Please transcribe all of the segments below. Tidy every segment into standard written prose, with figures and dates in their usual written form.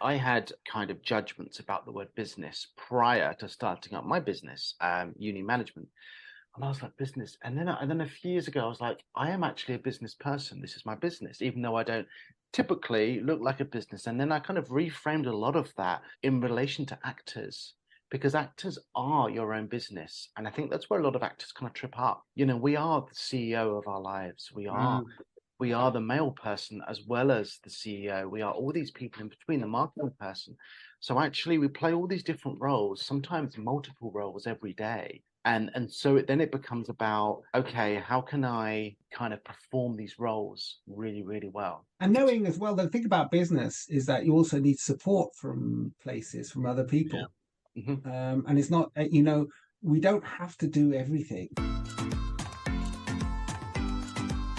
I had kind of judgments about the word business prior to starting up my business, Union Management. And I was like, business. And then a few years ago, I was like, I am actually a business person. This is my business, even though I don't typically look like a business. And then I kind of reframed a lot of that in relation to actors, because actors are your own business. And I think that's where a lot of actors kind of trip up. You know, we are the CEO of our lives. We are the male person as well as the CEO. We are all these people in between, the marketing person. So actually we play all these different roles, sometimes multiple roles every day. And so then it becomes about, okay, how can I kind of perform these roles really, really well? And knowing as well, the thing about business is that you also need support from places, from other people. Yeah. Mm-hmm. And it's not, we don't have to do everything.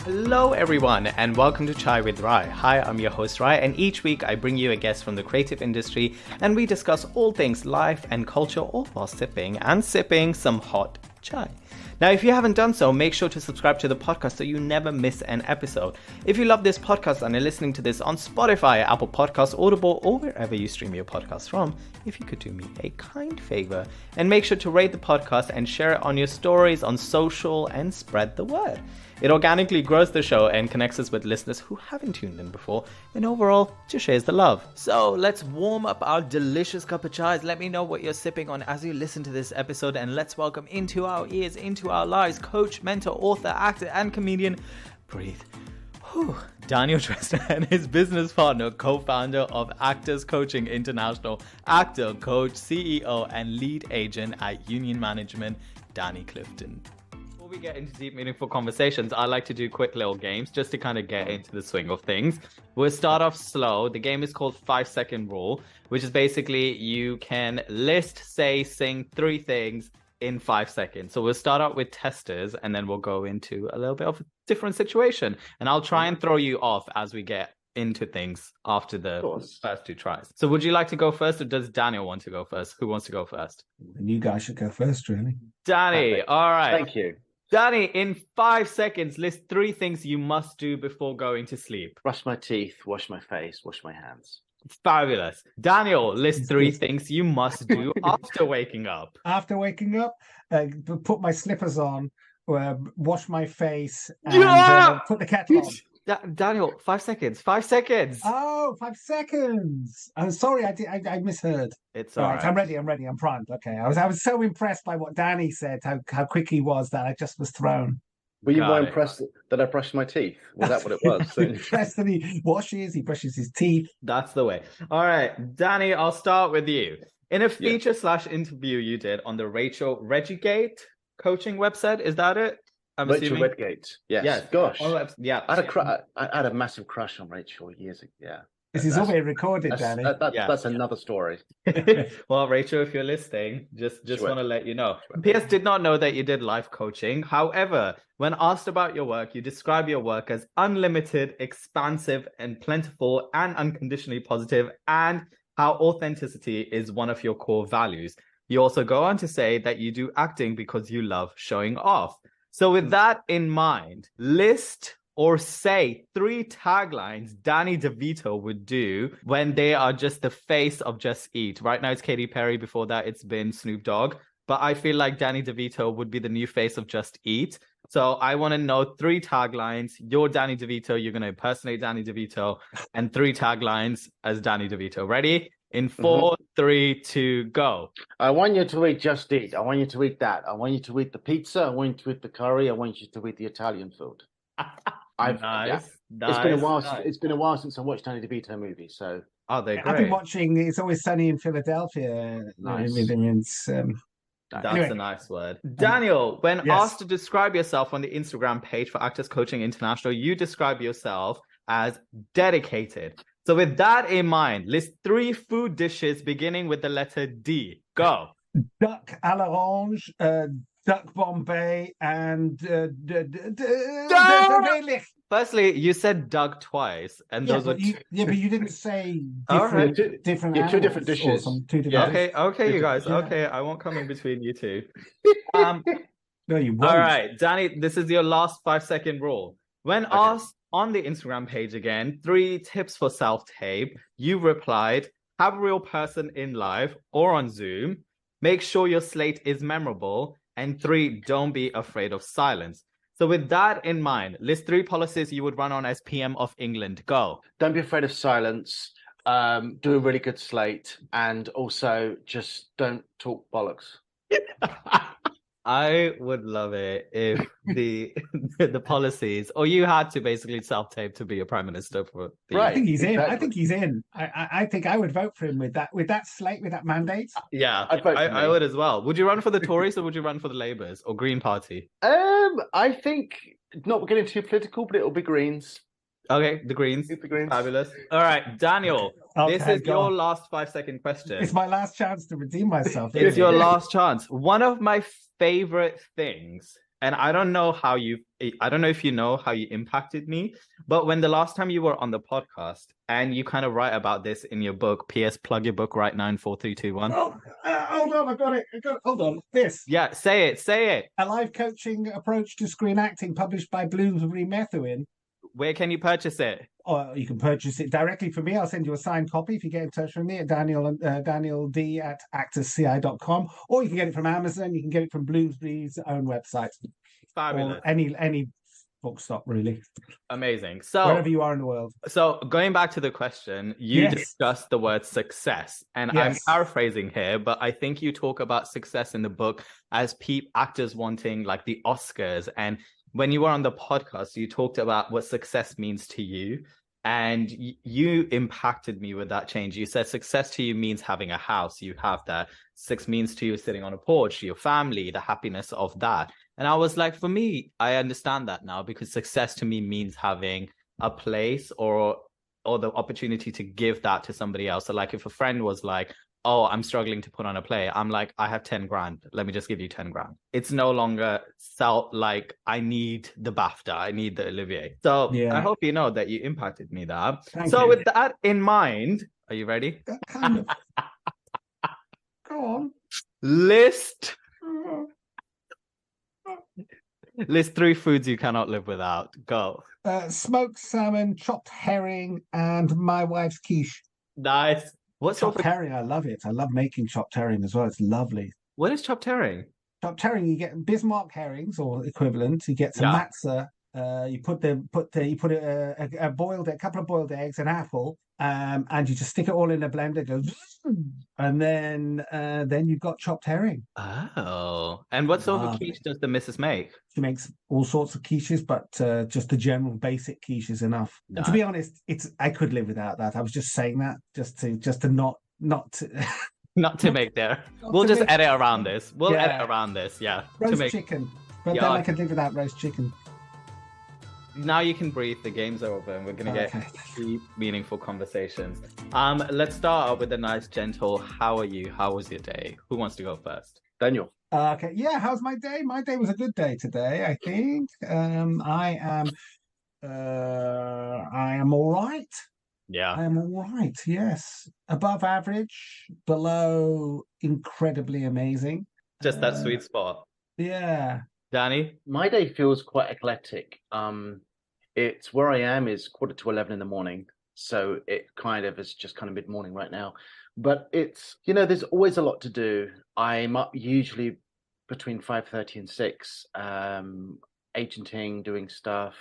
Hello everyone and welcome to Chai with Rai. Hi, I'm your host Rai, and each week I bring you a guest from the creative industry and we discuss all things life and culture, all while sipping some hot chai. Now, if you haven't done so, make sure to subscribe to the podcast so you never miss an episode. If you love this podcast and are listening to this on Spotify, Apple Podcasts, Audible, or wherever you stream your podcasts from, if you could do me a kind favor and make sure to rate the podcast and share it on your stories on social and spread the word. It organically grows the show and connects us with listeners who haven't tuned in before, and overall, just shares the love. So let's warm up our delicious cup of chai. Let me know what you're sipping on as you listen to this episode, and let's welcome into our ears, into our lives, coach, mentor, author, actor, and comedian. Breathe. Daniel Dresner and his business partner, co-founder of Actors Coaching International, actor, coach, CEO, and lead agent at Union Management, Danny Clifton. Before we get into deep, meaningful conversations, I like to do quick little games just to kind of get into the swing of things. We'll start off slow. The game is called 5-second rule, which is basically you can list, say, sing 3 things in 5 seconds. So we'll start out with testers and then we'll go into a little bit of a different situation. And I'll try and throw you off as we get into things after the first 2 tries. So would you like to go first, or does Daniel want to go first? Who wants to go first? And you guys should go first, really. Danny, perfect. All right. Thank you. Danny, in 5 seconds, list 3 things you must do before going to sleep. Brush my teeth, wash my face, wash my hands. Fabulous. Daniel, list 3 things you must do after waking up. After waking up, put my slippers on, wash my face, and put the kettle on. Daniel, 5 seconds. 5 seconds. Oh, 5 seconds. I'm sorry, I misheard. It's all right. I'm ready. I'm primed. Okay. I was so impressed by what Danny said, how quick he was, that I just was thrown. Were you more impressed that I brushed my teeth? Was that what it was? Impressed that he washes, he brushes his teeth. That's the way. All right, Danny, I'll start with you. In a feature/interview you did on the Rachel Redgate coaching website, is that it? I'm Rachel Redgate. Yes. Gosh. Yeah. I had a massive crush on Rachel years ago. Yeah. This is all being recorded, Danny. That's another story. Well, Rachel, if you're listening, just want to let you know. PS did not know that you did life coaching. However, when asked about your work, you describe your work as unlimited, expansive, and plentiful, and unconditionally positive, and how authenticity is one of your core values. You also go on to say that you do acting because you love showing off. So with that in mind, list or say 3 taglines Danny DeVito would do when they are just the face of Just Eat. Right now it's Katy Perry. Before that, it's been Snoop Dogg. But I feel like Danny DeVito would be the new face of Just Eat. So I want to know 3 taglines. You're Danny DeVito. You're going to impersonate Danny DeVito. And 3 taglines as Danny DeVito. Ready? In 4, 3, 2, go. I want you to eat Just Eat. I want you to eat that. I want you to eat the pizza. I want you to eat the curry. I want you to eat the Italian food. Nice. It's been a while. It's been a while since I watched Danny DeVito movies. So they're great. I've been watching It's Always Sunny in Philadelphia. Nice. That's a nice word. Daniel, when asked to describe yourself on the Instagram page for Actors Coaching International, you describe yourself as dedicated. So with that in mind, list 3 food dishes beginning with the letter D. Go. Duck à l'orange, duck Bombay, and Firstly, you said duck twice, and those were but you didn't say different 2 different dishes. 2 different dishes. Okay, you guys. Okay, I won't come in between you two. No, you won't. All right, Danny, this is your last 5-second rule. When asked on the Instagram page again, 3 tips for self-tape, you replied, have a real person in live or on Zoom. Make sure your slate is memorable. And 3, don't be afraid of silence. So with that in mind, list 3 policies you would run on as PM of England. Go. Don't be afraid of silence. Do a really good slate, and also just don't talk bollocks. I would love it if the policies, or you had to basically self-tape to be a prime minister for the I think he's in. I think he's in. I think I would vote for him with that slate, with that mandate. Yeah, I'd vote for I me. would as well. Would you run for the Tories or would you run for the Labours or Green Party? I think, not getting too political, but it'll be Greens. Okay, the Greens. The Greens. Fabulous. All right, Daniel, Okay, this is go your on. last 5-second question. It's my last chance to redeem myself. It's really. your last chance. One of my favorite things, and I don't know if you know how you impacted me, but when the last time you were on the podcast and you kind of write about this in your book, PS, plug your book right now in 4, 3, 2, 1. Oh, hold on, I got it. Hold on. This. Yeah, say it. A live coaching approach to screen acting, published by Bloomsbury Methuen. Where can you purchase it? Or you can purchase it directly from me. I'll send you a signed copy if you get in touch with me at danield@actorsci.com, or you can get it from Amazon. You can get it from Bloomsbury's own website. Fabulous. Or any bookstop, really. Amazing. So wherever you are in the world. So going back to the question, you discussed the word success, and I'm paraphrasing here, but I think you talk about success in the book as actors wanting like the Oscars. And when you were on the podcast, you talked about what success means to you, and you impacted me with that change. You said success to you means having a house. You have that. Success means to you sitting on a porch, your family, the happiness of that. And I was like, for me, I understand that now, because success to me means having a place or the opportunity to give that to somebody else. So like if a friend was like, oh, I'm struggling to put on a play, I'm like, I have 10 grand. Let me just give you 10 grand. It's no longer like I need the BAFTA, I need the Olivier. So I hope you know that you impacted me there. Thank you. With that in mind, are you ready? Kind of. Go on. List 3 foods you cannot live without. Go. Smoked salmon, chopped herring, and my wife's quiche. Nice. What's chopped herring? I love it. I love making chopped herring as well. It's lovely. What is chopped herring? Chopped herring, you get Bismarck herrings or equivalent. You get some matzah. You put a couple of boiled eggs, an apple, and you just stick it all in a blender. It goes, and then you've got chopped herring. Oh, and what sort of quiche does the missus make? She makes all sorts of quiches, but just the general basic quiche is enough. No. And to be honest, I could live without that. I was just saying that just to not to make there. We'll just edit around this. We'll edit around this. Yeah. Roast chicken, but then I could live without roast chicken. Now you can breathe. The game's over, and we're gonna get deep, meaningful conversations. Let's start out with a nice, gentle. How are you? How was your day? Who wants to go first? Daniel. Okay. Yeah. How's my day? My day was a good day today, I think. I am all right. Yeah. I am all right. Yes. Above average, below incredibly amazing. Just that sweet spot. Yeah. Danny? My day feels quite eclectic. It's where I am is 11:15 in the morning. So it kind of is just kind of mid-morning right now. But it's, there's always a lot to do. I'm up usually between 5:30 and 6, agenting, doing stuff,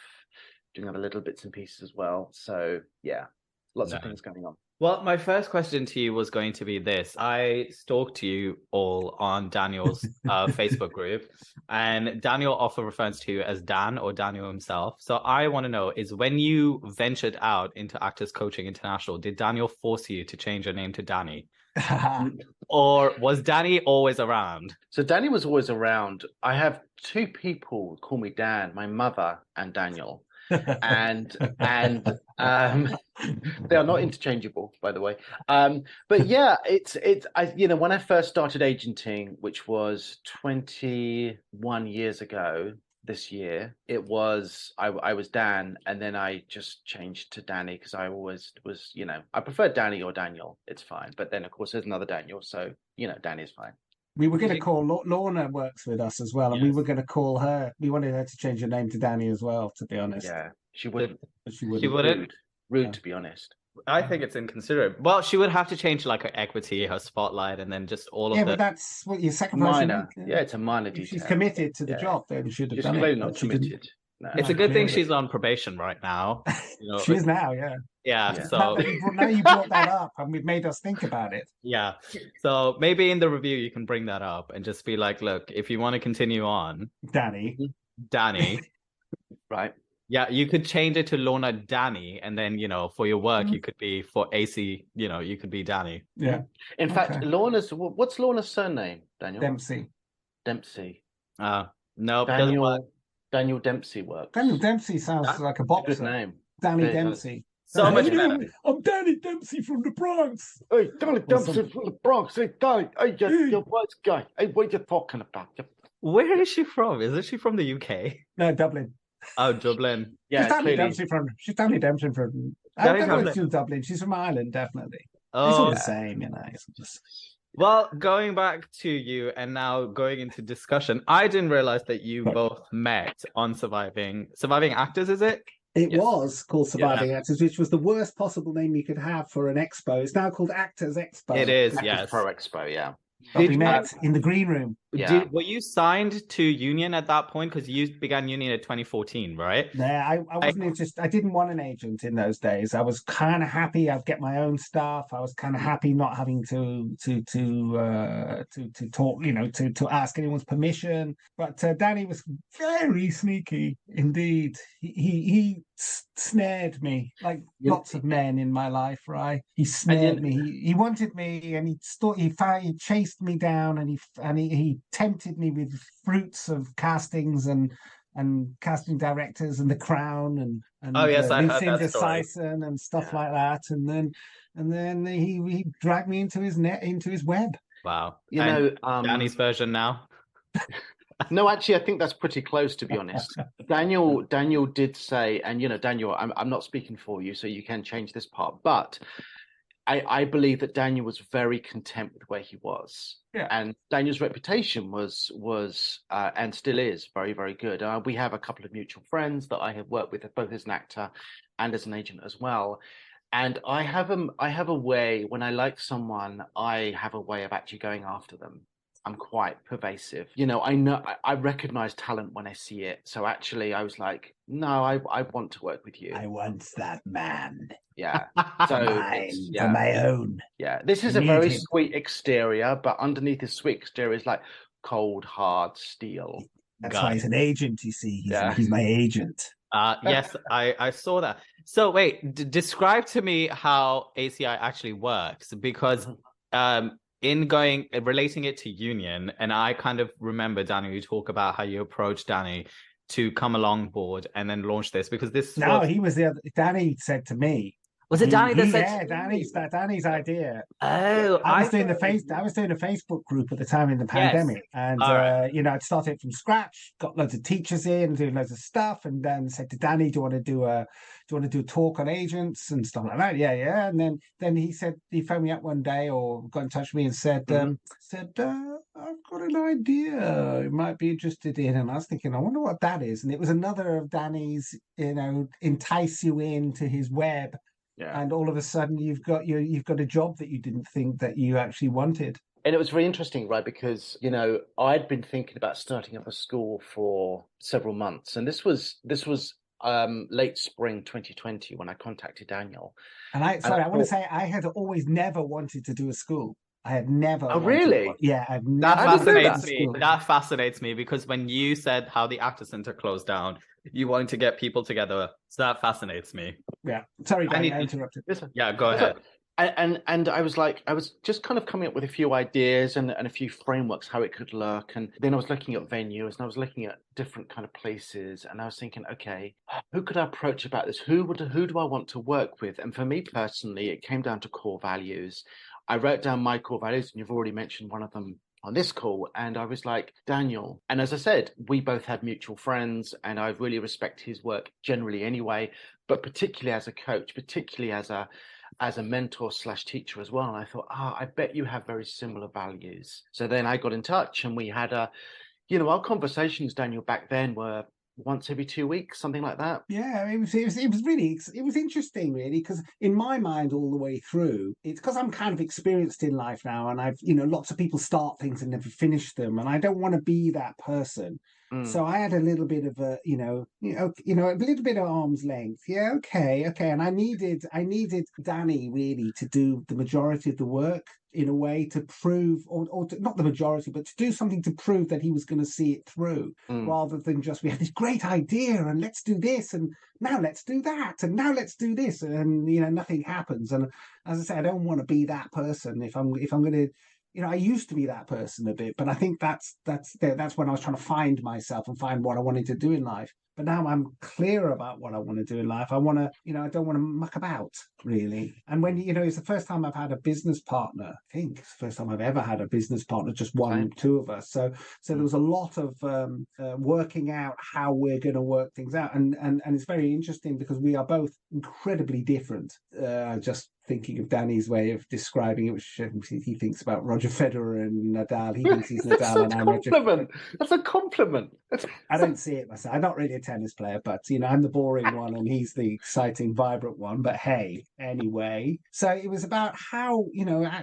doing other little bits and pieces as well. So yeah, lots of things going on. Well, my first question to you was going to be this. I stalked you all on Daniel's Facebook group, and Daniel often refers to you as Dan or Daniel himself. So I want to know is when you ventured out into Actors Coaching International, did Daniel force you to change your name to Danny? Or was Danny always around? So Danny was always around. I have 2 people call me Dan, my mother and Daniel. and they are not interchangeable, by the way. But yeah, it's when I first started agenting, which was 21 years ago this year, it was I was Dan, and then I just changed to Danny because I always was, I prefer Danny or Daniel. It's fine, but then of course there's another Daniel, so Danny is fine. We were going to call Lorna works with us as well, and we were going to call her. We wanted her to change her name to Danny as well, to be honest. Yeah, she wouldn't. She wouldn't. Rude, to be honest. I think it's inconsiderate. Well, she would have to change like her equity, her spotlight, and then just all of but that's what your second minor. Yeah, it's a minor If detail. she's committed to the job, then she should have She's done clearly it. not committed. No. It's a good thing she's on probation right now. You know, she is now, yeah. So now you brought that up, and we've made us think about it. Yeah. So maybe in the review you can bring that up and just be like, look, if you want to continue on, Danny, right? Yeah, you could change it to Lorna Danny, and then for your work you could be for AC. You could be Danny. Yeah. In fact, what's Lorna's surname? Daniel Dempsey. No, Daniel Dempsey works. Daniel Dempsey sounds like a boxer. Good name. Danny Dempsey. So much better. I'm Danny Dempsey from the Bronx. Hey, Danny Dempsey from the Bronx. Hey, Danny. Hey, your white guy. Hey, what are you talking about? Where is she from? Isn't she from the UK? No, Dublin. Oh, Dublin. Yeah, she's Danny Dempsey from. I don't know if she's Dublin. She's from Ireland, definitely. Oh, it's all the same, It's just... Well, going back to you and now going into discussion, I didn't realize that you both met on Surviving Actors, is it? It was called Surviving Actors, which was the worst possible name you could have for an expo. It's now called Actors Expo. It is, Actors Pro Expo, yeah. We met in the green room. Yeah. Were you signed to Union at that point? Because you began Union in 2014, right? Yeah, I wasn't I didn't want an agent in those days. I was kind of happy I'd get my own stuff. I was kind of happy not having to talk, to ask anyone's permission. But Danny was very sneaky indeed. He snared me like lots of men in my life, right? He snared me. He wanted me, and he chased me down, and he tempted me with fruits of castings and casting directors and The Crown and I heard that story. Sison and stuff like that, and then he dragged me into his web. Wow. Danny's version now. No, actually, I think that's pretty close, to be honest. Daniel did say, and Daniel, I'm not speaking for you, so you can change this part, but I believe that Daniel was very content with where he was. Yeah. And Daniel's reputation was and still is very, very good. We have a couple of mutual friends that I have worked with, both as an actor and as an agent as well. And I have a way, when I like someone, I have a way of actually going after them. I'm quite pervasive. I recognize talent when I see it. So actually I was like, no, I want to work with you. I want that man. Yeah. So for my own. Yeah. This is a very sweet exterior, but underneath his sweet exterior is like cold, hard steel. That's why he's an agent, you see. He's my agent. Yes, I saw that. So wait, describe to me how ACI actually works, because relating it to Union, and I kind of remember, Danny, you talk about how you approached Danny to come along board and then launch this, because he was the other. Danny said to me. Was it Danny that said? Yeah, Danny's idea. Oh, I was doing a Facebook group at the time in the pandemic, and I'd started from scratch, got loads of teachers in, doing loads of stuff, and then said to Danny, "Do you want to do a talk on agents and stuff like that?" Yeah. And then he phoned me up one day or got in touch with me and said, "I've got an idea you might be interested in." And I was thinking, I wonder what that is. And it was another of Danny's, entice you into his web. Yeah. And all of a sudden you've got a job that you didn't think that you actually wanted. And it was very interesting, right? Because, I'd been thinking about starting up a school for several months. And this was late spring 2020 when I contacted Daniel. And I want to say I had always never wanted to do a school. I had never. Oh, really? Yeah. That fascinates me because when you said how the Actor Center closed down, you wanted to get people together. So that fascinates me. Yeah. Sorry, I interrupted. Yeah, go ahead. And I was just kind of coming up with a few ideas and a few frameworks how it could look. And then I was looking at venues and I was looking at different kind of places. And I was thinking, okay, who could I approach about this? Who do I want to work with? And for me personally, it came down to core values. I wrote down my core values, and you've already mentioned one of them on this call. And I was like, Daniel, and as I said, we both have mutual friends and I really respect his work generally anyway, but particularly as a coach, particularly as a mentor / teacher as well. And I thought, I bet you have very similar values. So then I got in touch and we had our conversations, Daniel, back then were once every 2 weeks, something like that. Yeah, it was interesting, really, because in my mind, all the way through, it's because I'm kind of experienced in life now, and I've, lots of people start things and never finish them, and I don't want to be that person. So I had a little bit of a, a little bit of arm's length. Yeah, okay. And I needed Danny really to do the majority of the work in a way to prove, or to, not the majority, but to do something to prove that he was going to see it through, rather than just, we had this great idea and let's do this and now let's do that and now let's do this, and nothing happens. And as I say, I don't want to be that person if I'm going to. I used to be that person a bit, but I think that's when I was trying to find myself and find what I wanted to do in life. But now I'm clear about what I want to do in life. I want to, I don't want to muck about, really. And when, it's the first time I've had a business partner. I think it's the first time I've ever had a business partner, just one, two of us. So there was a lot of working out how we're going to work things out. And it's very interesting because we are both incredibly different. Just thinking of Danny's way of describing it, which he thinks about Roger Federer and Nadal. He thinks he's Nadal, and I'm Roger. That's a compliment. I don't see it myself. I'm not really a tennis player, but I'm the boring one, and he's the exciting, vibrant one. But hey, anyway. So it was about how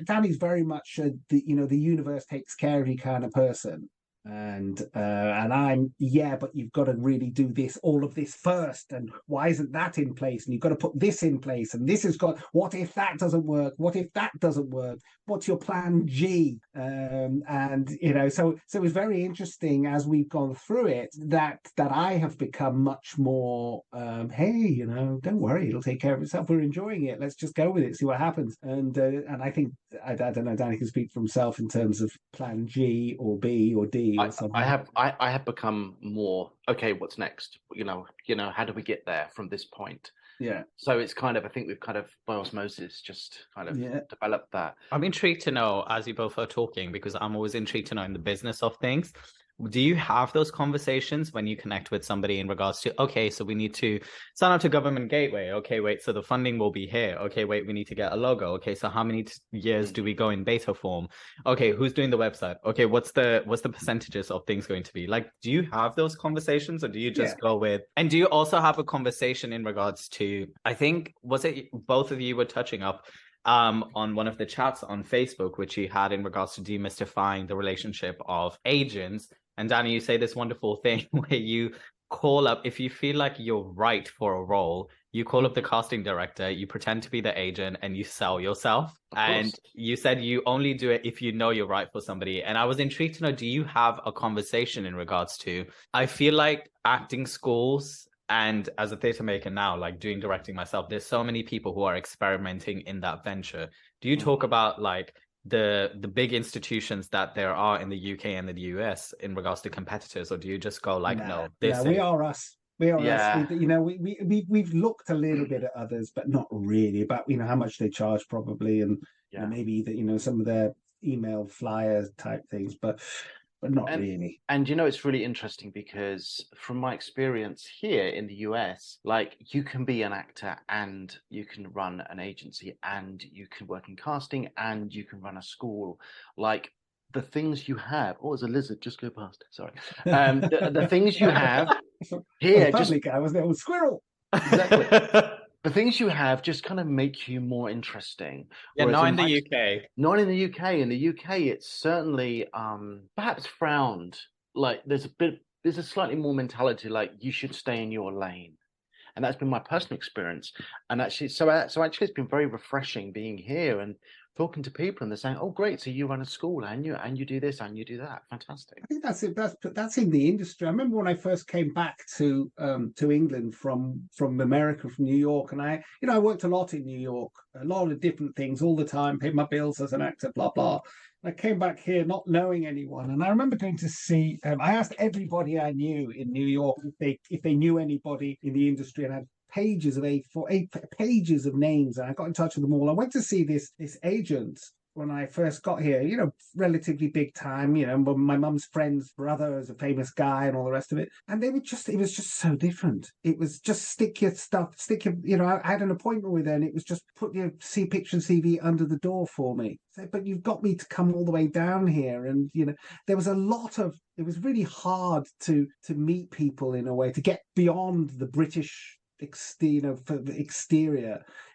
Danny's very much the universe takes care of you kind of person. And I'm, but you've got to really do all of this first, and why isn't that in place, and you've got to put this in place, and this has got, what if that doesn't work, what if that doesn't work, what's your plan G? So it was very interesting as we've gone through it that I have become much more hey, don't worry, it'll take care of itself, we're enjoying it, let's just go with it, see what happens. And I think I don't know, Danny can speak for himself in terms of plan G or B or D. I have become more, okay, what's next? How do we get there from this point? Yeah. So it's kind of, I think we've kind of by osmosis just kind of developed that. I'm intrigued to know, as you both are talking, because I'm always intrigued to know in the business of things. Do you have those conversations when you connect with somebody in regards to, okay, so we need to sign up to Government Gateway. Okay, wait, so the funding will be here. Okay, wait, we need to get a logo. Okay, so how many years do we go in beta form? Okay, who's doing the website? Okay, what's the percentages of things going to be? Like, do you have those conversations, or do you just go with, and do you also have a conversation in regards to, I think, was it both of you were touching up on one of the chats on Facebook, which you had in regards to demystifying the relationship of agents. And Danny, you say this wonderful thing where you call up, if you feel like you're right for a role, you call up the casting director, you pretend to be the agent, and you sell yourself. And you said you only do it if you know you're right for somebody. And I was intrigued to know, do you have a conversation in regards to, I feel like acting schools, and as a theatre maker now, like directing myself, there's so many people who are experimenting in that venture. Do you talk about like the big institutions that there are in the UK and the US in regards to competitors, or do you just go like, no, we are us. We are us. We've looked a little bit at others, but not really, about how much they charge probably, and maybe some of their email flyer type things, but not really. And it's really interesting because from my experience here in the US, like, you can be an actor and you can run an agency and you can work in casting and you can run a school. Like, the things you have, there's a lizard, just go past, sorry. The things you have here, I was the old squirrel. Exactly. The things you have just kind of make you more interesting. Yeah, not in the UK. Not in the UK. In the UK, it's certainly perhaps frowned. Like, there's a slightly more mentality like you should stay in your lane. And that's been my personal experience. And actually, so actually it's been very refreshing being here and talking to people, and they're saying, "Oh, great! So you run a school, and you do this, and you do that. Fantastic." I think that's it. That's in the industry. I remember when I first came back to England from America, from New York, and I worked a lot in New York, a lot of different things all the time, paid my bills as an actor, blah blah. I came back here not knowing anyone, and I remember going to see. I asked everybody I knew in New York if they knew anybody in the industry, and I had pages of eight pages of names, and I got in touch with them all. I went to see this agent when I first got here, relatively big time, my mum's friend's brother is a famous guy and all the rest of it. And it was just so different. It was just stick your stuff, I had an appointment with her and it was just put your picture and CV under the door for me. So, but you've got me to come all the way down here. And, there was it was really hard to meet people in a way, to get beyond the British exterior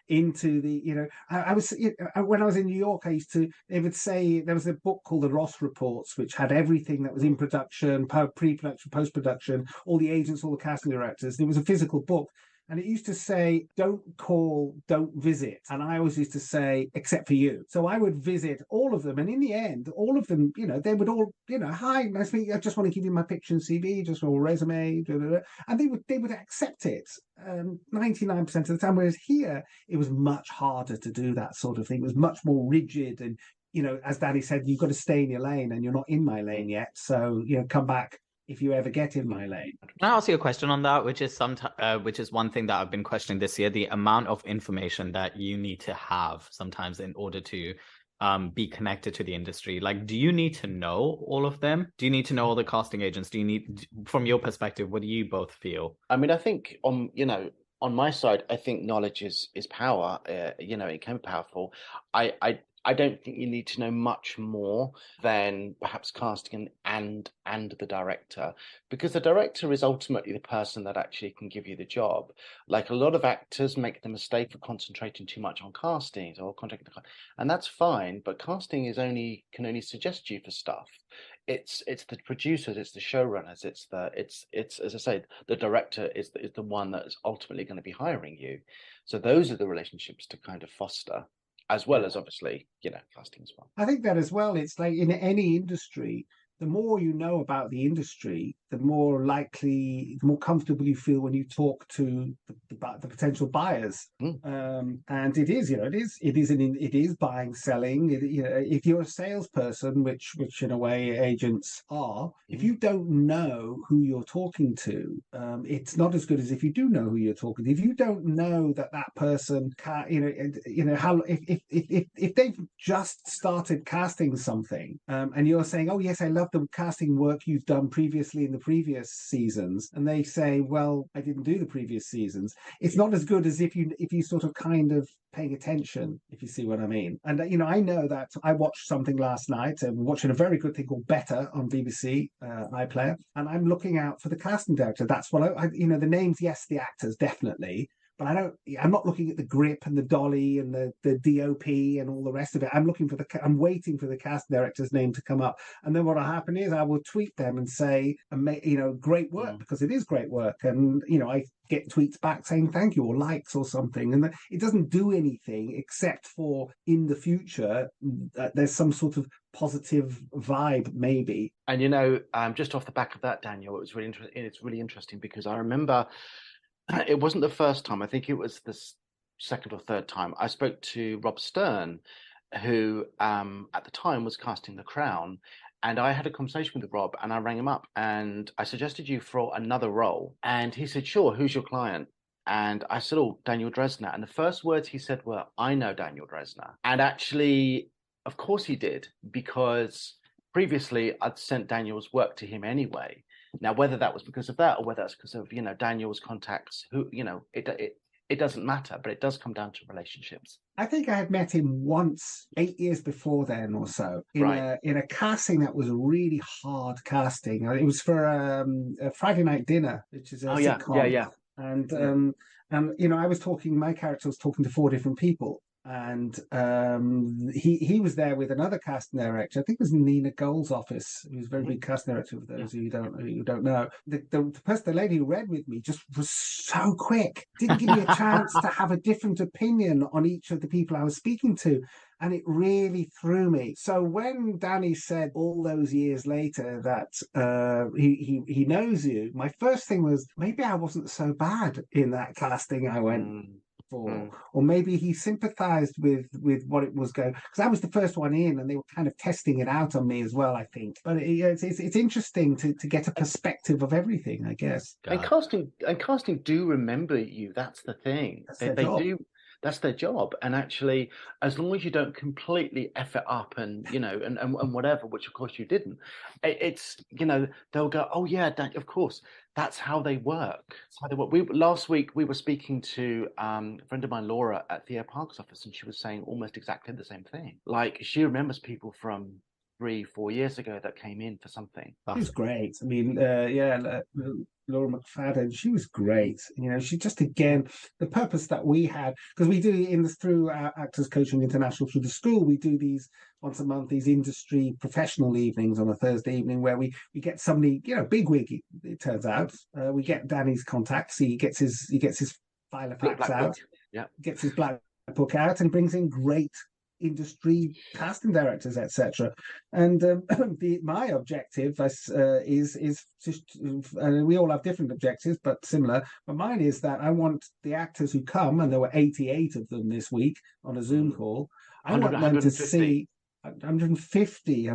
into the I was when I was in New York, they would say there was a book called the Ross Reports, which had everything that was in production, pre-production, post-production, all the agents, all the casting directors. It was a physical book. And it used to say, don't call, don't visit. And I always used to say, except for you. So I would visit all of them. And in the end, all of them, they would all, hi, nice to meet you. I just want to give you my picture and CV, just a resume. Blah, blah, blah. And they would accept it 99% of the time. Whereas here, it was much harder to do that sort of thing. It was much more rigid. And, as Danny said, you've got to stay in your lane and you're not in my lane yet. So, come back if you ever get in my lane. Can I ask you a question on that, which is one thing that I've been questioning this year, the amount of information that you need to have sometimes in order to be connected to the industry. Like, do you need to know all of them? Do you need to know all the casting agents? Do you need, from your perspective, what do you both feel? I mean, I think on my side, I think knowledge is power. It can be powerful. I don't think you need to know much more than perhaps casting and the director, because the director is ultimately the person that actually can give you the job. Like, a lot of actors make the mistake of concentrating too much on castings or contracting, and that's fine. But casting can only suggest you for stuff. It's the producers, it's the showrunners, it's as I say, the director is the one that is ultimately going to be hiring you. So those are the relationships to kind of foster, as well as obviously, casting as well. I think that as well. It's like in any industry, the more you know about the industry, the more comfortable you feel when you talk to the potential buyers. And it is buying, selling. If you're a salesperson, which in a way agents are, if you don't know who you're talking to, it's not as good as if you do know who you're talking to. If you don't know that person, how if they've just started casting something, and you're saying, oh yes, I love the casting work you've done previously in the previous seasons, and they say, well, I didn't do the previous seasons, it's not as good as if you sort of kind of paying attention, if you see what I mean. And I know that I watched something last night, and watching a very good thing called Better on BBC iPlayer, and I'm looking out for the casting director. That's what the names, yes, the actors definitely, but I'm not looking at the grip and the dolly and the DOP and all the rest of it. I'm waiting for the casting director's name to come up. And then what'll happen is I will tweet them and say, great work, because it is great work. And, I get tweets back saying thank you, or likes or something. And it doesn't do anything except for in the future, there's some sort of positive vibe, maybe. And, just off the back of that, Daniel, it's really interesting because I remember, it wasn't the first time. I think it was the second or third time I spoke to Rob Stern, who at the time was casting The Crown. And I had a conversation with Rob, and I rang him up and I suggested you for another role. And he said, sure, who's your client? And I said, oh, Daniel Dresner. And the first words he said were, I know Daniel Dresner. And actually, of course he did, because previously I'd sent Daniel's work to him anyway. Now, whether that was because of that or whether that's because of, Daniel's contacts, it doesn't matter, but it does come down to relationships. I think I had met him once 8 years before then or so in a casting that was a really hard casting. It was for a Friday Night Dinner, which is a sitcom. Yeah. And my character was talking to 4 different people. And he was there with another casting director. I think it was Nina Gold's office. He was a very big casting director, for those of you who don't know. The lady who read with me just was so quick. Didn't give me a chance to have a different opinion on each of the people I was speaking to. And it really threw me. So when Danny said all those years later that he knows you, my first thing was, maybe I wasn't so bad in that casting I went for, or maybe he sympathized with what it was going, because I was the first one in and they were kind of testing it out on me as well, I think. But it's interesting to get a perspective of everything, I guess. And casting do remember you. That's the thing. They do. That's their job. And actually, as long as you don't completely F it up and, you know, and whatever, which of course you didn't, it's, you know, they'll go, oh yeah, of course, that's how they work. That's how they work. Last week we were speaking to a friend of mine, Laura, at Theo Park's office, and she was saying almost exactly the same thing. Like, she remembers people from 3-4 years ago that came in for something. She was great. I mean, Laura McFadden, she was great. You know, she just, again, the purpose that we had, because we do through our Actors Coaching International through the school, we do these once a month, these industry professional evenings on a Thursday evening where we get somebody, you know, bigwig, it turns out. We get Danny's contacts. He gets his file of facts out. Yeah. Gets his black book out and brings in great industry casting directors, etc. And my objective is just, we all have different objectives but similar, but mine is that I want the actors who come, and there were 88 of them this week on a Zoom call, I want them to see 150.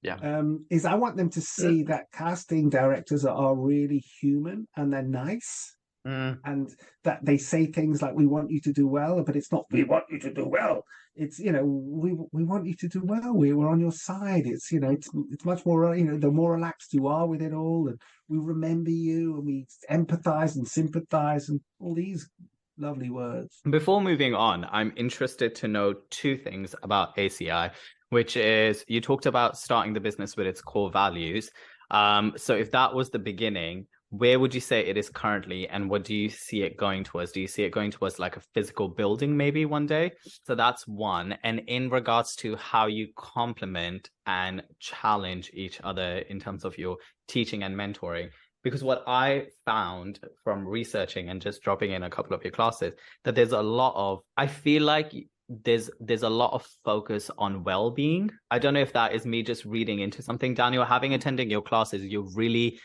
Yeah. Is I want them to see that casting directors are really human and they're nice. And that they say things like, we want you to do well, but it's not, we want you to do well. It's, you know, we want you to do well. We're on your side. It's, you know, it's much more, you know, the more relaxed you are with it all, and we remember you, and we empathize and sympathize and all these lovely words. Before moving on, I'm interested to know two things about ACI, which is, you talked about starting the business with its core values. So if that was the beginning, where would you say it is currently, and what do you see it going towards? Do you see it going towards like a physical building maybe one day? So that's one. And in regards to how you complement and challenge each other in terms of your teaching and mentoring, because what I found from researching and just dropping in a couple of your classes, that there's a lot of, I feel like there's a lot of focus on well-being. I don't know if that is me just reading into something, Daniel. Having attended your classes, you really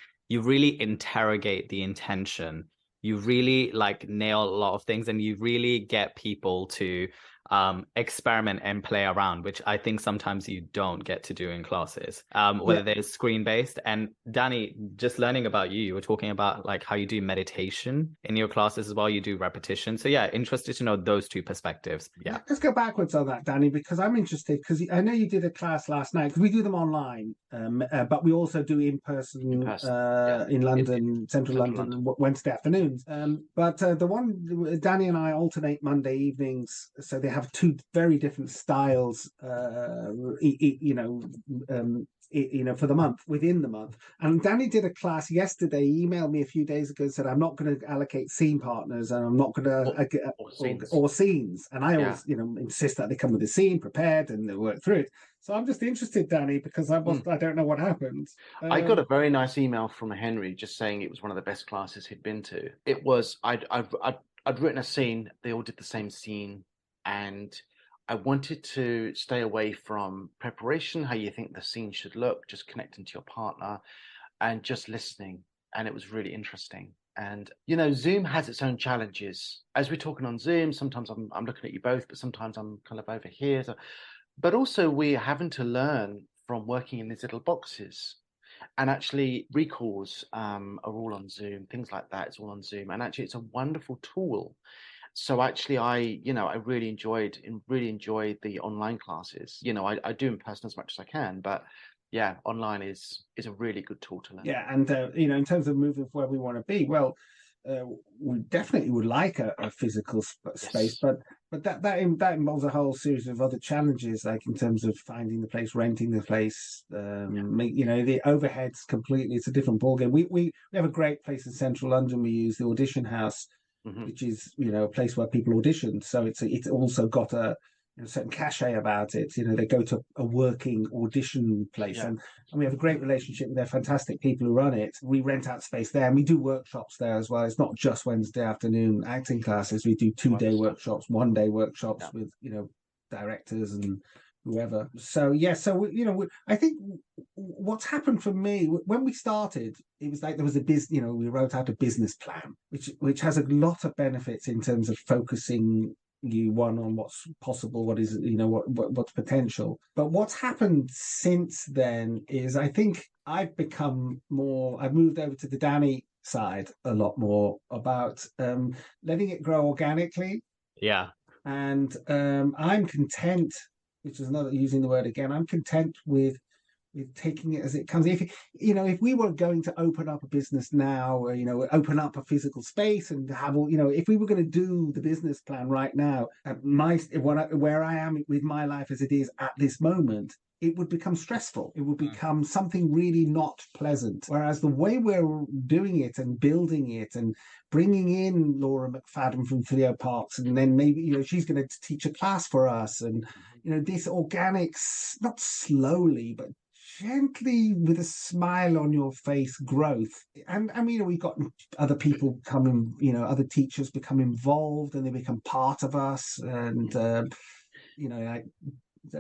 interrogate the intention. You really like nail a lot of things, and you really get people to experiment and play around, which I think sometimes you don't get to do in classes, whether they're screen-based. And Danny, just learning about you were talking about like how you do meditation in your classes as well. You do repetition. So yeah, interested to know those two perspectives. Yeah. Let's go backwards on that, Danny, because I'm interested, because I know you did a class last night, because we do them online, but we also do in person in London, central London, Wednesday afternoons. But the one, Danny and I alternate Monday evenings, so they have two very different styles, for the month, within the month. And Danny did a class yesterday. He emailed me a few days ago and said, I'm not going to allocate scene partners, and I'm not going to or scenes. And I always, insist that they come with a scene prepared and they work through it. So I'm just interested, Danny, because I don't know what happened. I got a very nice email from Henry just saying it was one of the best classes he'd been to. It was, I'd written a scene. They all did the same scene. And I wanted to stay away from preparation, how you think the scene should look, just connecting to your partner and just listening. And it was really interesting. And, Zoom has its own challenges. As we're talking on Zoom, sometimes I'm looking at you both, but sometimes I'm kind of over here. But also we're having to learn from working in these little boxes. And actually recalls are all on Zoom, things like that. It's all on Zoom. And actually it's a wonderful tool. So actually, I really enjoyed the online classes. I do in person as much as I can, but yeah, online is a really good tool to learn. Yeah, and in terms of moving where we want to be, well, we definitely would like a physical space, but that involves a whole series of other challenges, like in terms of finding the place, renting the place, the overheads completely. It's a different ballgame. We have a great place in central London. We use the Audition House. Mm-hmm. Which is, a place where people audition. So it's also got a certain cachet about it. They go to a working audition place, and we have a great relationship with their fantastic people who run it. We rent out space there, and we do workshops there as well. It's not just Wednesday afternoon acting classes. We do 2-day workshops, 1-day workshops with directors and whoever. So I think what's happened for me when we started, it was like there was a business. We wrote out a business plan, which has a lot of benefits in terms of focusing you on what's possible, what is what's potential. But what's happened since then is I think I've moved over to the Danny side a lot more about letting it grow organically. Yeah. And I'm content, which is another using the word again. I'm content with taking it as it comes. If we were going to open up a business now, or, open up a physical space and have all, if we were going to do the business plan right now, where I am with my life as it is at this moment, it would become stressful. It would become something really not pleasant. Whereas the way we're doing it and building it and bringing in Laura McFadden from Theo Parks, and then maybe, she's going to teach a class for us. And, this organics, not slowly, but gently with a smile on your face growth. And we've got other people coming, other teachers become involved and they become part of us. And, and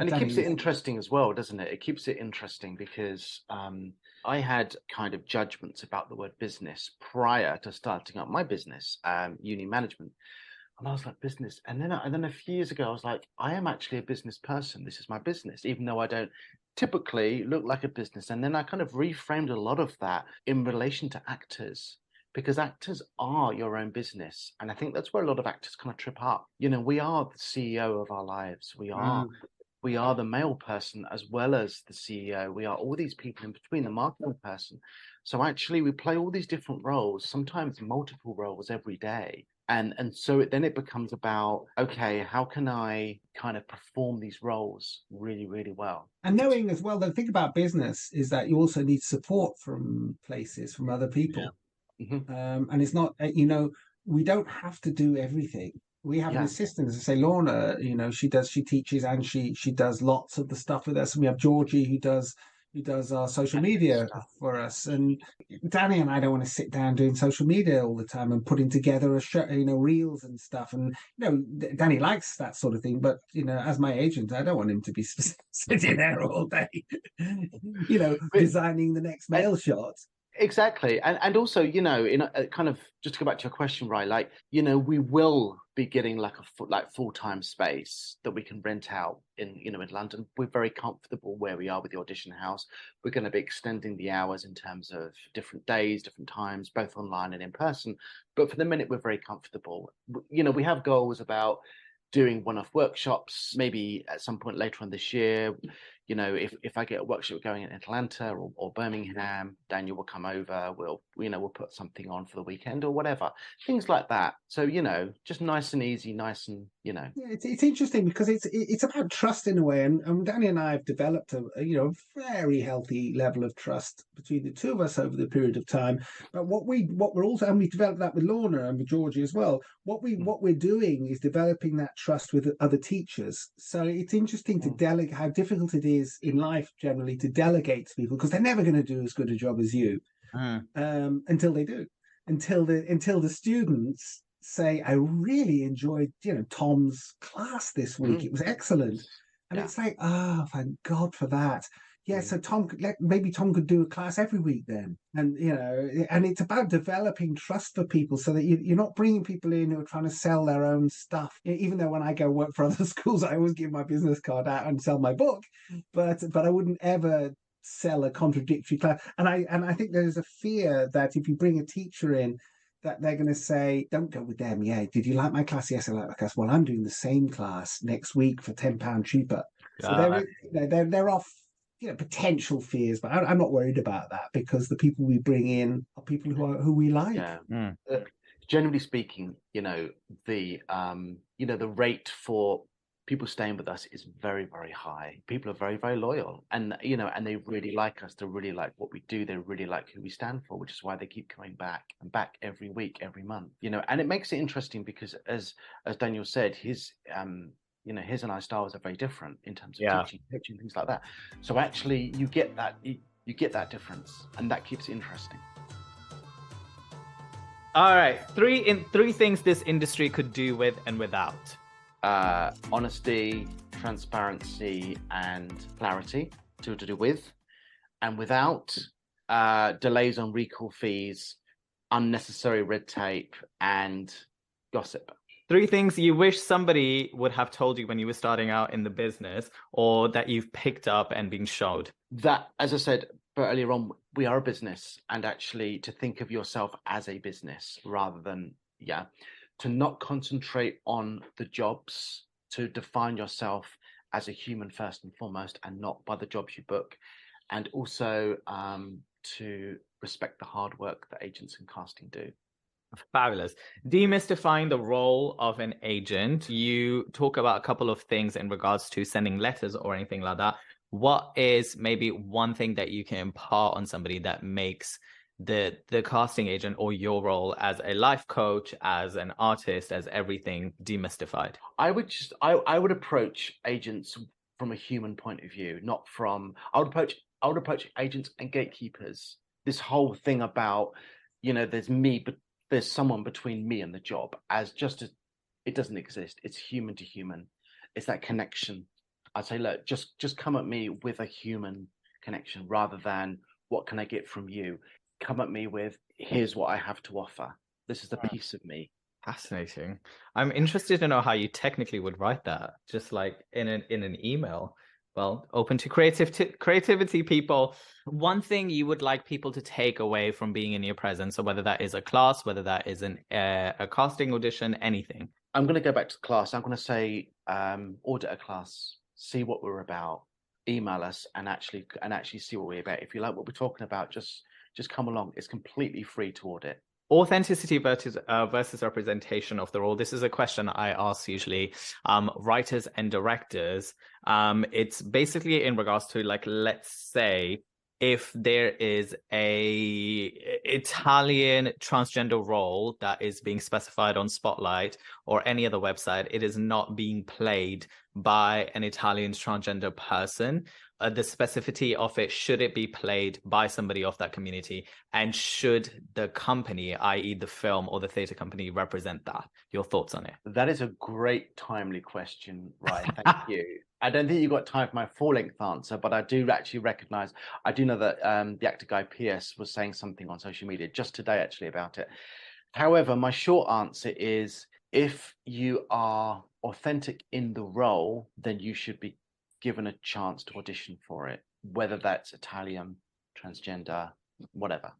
it keeps it interesting as well, doesn't it? It keeps it interesting because I had kind of judgments about the word business prior to starting up my business, Union Management. And I was like, business. And then a few years ago, I was like, I am actually a business person. This is my business, even though I don't typically look like a business. And then I kind of reframed a lot of that in relation to actors, because actors are your own business. And I think that's where a lot of actors kind of trip up. We are the CEO of our lives. We are the mail person as well as the CEO. We are all these people in between, the marketing person. So actually we play all these different roles, sometimes multiple roles every day. And so it becomes about, okay, how can I kind of perform these roles really, really well? And knowing as well, the thing about business is that you also need support from places, from other people. Yeah. Mm-hmm. And it's not, we don't have to do everything. We have an assistant, as I say, Lorna, she teaches and she does lots of the stuff with us. And we have Georgie who does our social media for us. And Danny and I don't want to sit down doing social media all the time and putting together a show, reels and stuff. And, Danny likes that sort of thing. But, as my agent, I don't want him to be sitting there all day, designing the next mail shot. Exactly. And also, in a kind of, just to go back to your question, right, like, we will be getting like a full-time space that we can rent out in London. We're very comfortable where we are with the audition house. We're going to be extending the hours in terms of different days, different times, both online and in person. But for the minute, we're very comfortable. We have goals about doing one-off workshops, maybe at some point later on this year. If I get a workshop going in Atlanta or Birmingham, Daniel will come over. We'll put something on for the weekend or whatever, things like that. So just nice and easy, nice and Yeah, it's interesting because it's about trust in a way, and Danny and I have developed a very healthy level of trust between the two of us over the period of time. But what we're also, and we developed that with Lorna and with Georgie as well. What we're doing is developing that trust with other teachers. So it's interesting to delegate, how difficult it is in life generally to delegate to people, because they're never going to do as good a job as you until they do, until the students say, I really enjoyed Tom's class this week. It was excellent. And it's like, thank God for that. Yeah, so maybe Tom could do a class every week then. And and it's about developing trust for people so that you're not bringing people in who are trying to sell their own stuff. Even though when I go work for other schools, I always give my business card out and sell my book, but I wouldn't ever sell a contradictory class. And I think there's a fear that if you bring a teacher in, that they're going to say, don't go with them. Yeah, did you like my class? Yes, I like my class. Well, I'm doing the same class next week for £10 cheaper. So there are potential fears, but I'm not worried about that, because the people we bring in are people who we like. Yeah. Generally speaking, the rate for people staying with us is very, very high. People are very, very loyal, and and they really like us. They really like what we do. They really like who we stand for, which is why they keep coming back and back every week, every month. And it makes it interesting because, as Daniel said, his and I styles are very different in terms of teaching, things like that. So actually, you get that difference, and that keeps it interesting. All right, three things this industry could do with and without. Honesty, transparency, and clarity to do with, and without delays on recall fees, unnecessary red tape, and gossip. 3 things you wish somebody would have told you when you were starting out in the business, or that you've picked up and been showed. That, as I said earlier on, we are a business, and actually to think of yourself as a business rather than to not concentrate on the jobs, to define yourself as a human first and foremost, and not by the jobs you book, and also to respect the hard work that agents and casting do. Fabulous. Demystifying the role of an agent. You talk about a couple of things in regards to sending letters or anything like that. What is maybe one thing that you can impart on somebody that makes the casting agent or your role as a life coach, as an artist, as everything demystified? I would approach agents from a human point of view, not from, I would approach agents and gatekeepers. This whole thing about, there's me, but there's someone between me and the job, it doesn't exist. It's human to human. It's that connection. I'd say, look, just come at me with a human connection rather than what can I get from you? Come at me with, here's what I have to offer. This is the piece of me. Fascinating. I'm interested to know how you technically would write that, just like in an email. Well, open to creativity, people. One thing you would like people to take away from being in your presence, so whether that is a class, whether that is a casting audition, anything. I'm going to go back to the class. I'm going to say, audit a class, see what we're about, email us, and actually see what we're about. If you like what we're talking about, just come along. It's completely free to audit. Authenticity versus representation of the role. This is a question I ask usually writers and directors. It's basically in regards to, like, let's say if there is a Italian transgender role that is being specified on Spotlight or any other website, it is not being played by an Italian transgender person. The specificity of it, should it be played by somebody of that community? And should the company, i.e. the film or the theatre company, represent that? Your thoughts on it? That is a great, timely question, right? Thank you. I don't think you've got time for my full-length answer, but I do actually recognise, I do know that the actor Guy Pearce was saying something on social media just today actually about it. However, my short answer is, if you are authentic in the role, then you should be given a chance to audition for it, whether that's Italian, transgender, whatever.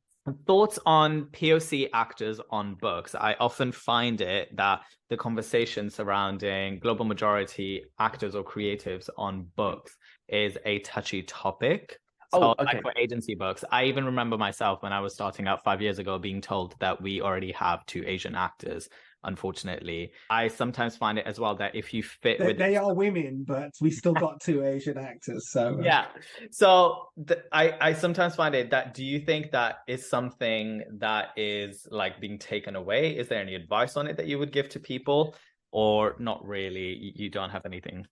Thoughts on POC actors on books? I often find it that the conversation surrounding global majority actors or creatives on books is a touchy topic. So, okay. Like for agency books, I even remember myself when I was starting out 5 years ago being told that we already have 2 Asian actors. Unfortunately, I sometimes find it as well that if you fit with, they are women, but we still got 2 Asian actors. So yeah. So I sometimes find it that, do you think that is something that is like being taken away? Is there any advice on it that you would give to people, or not really? You don't have anything?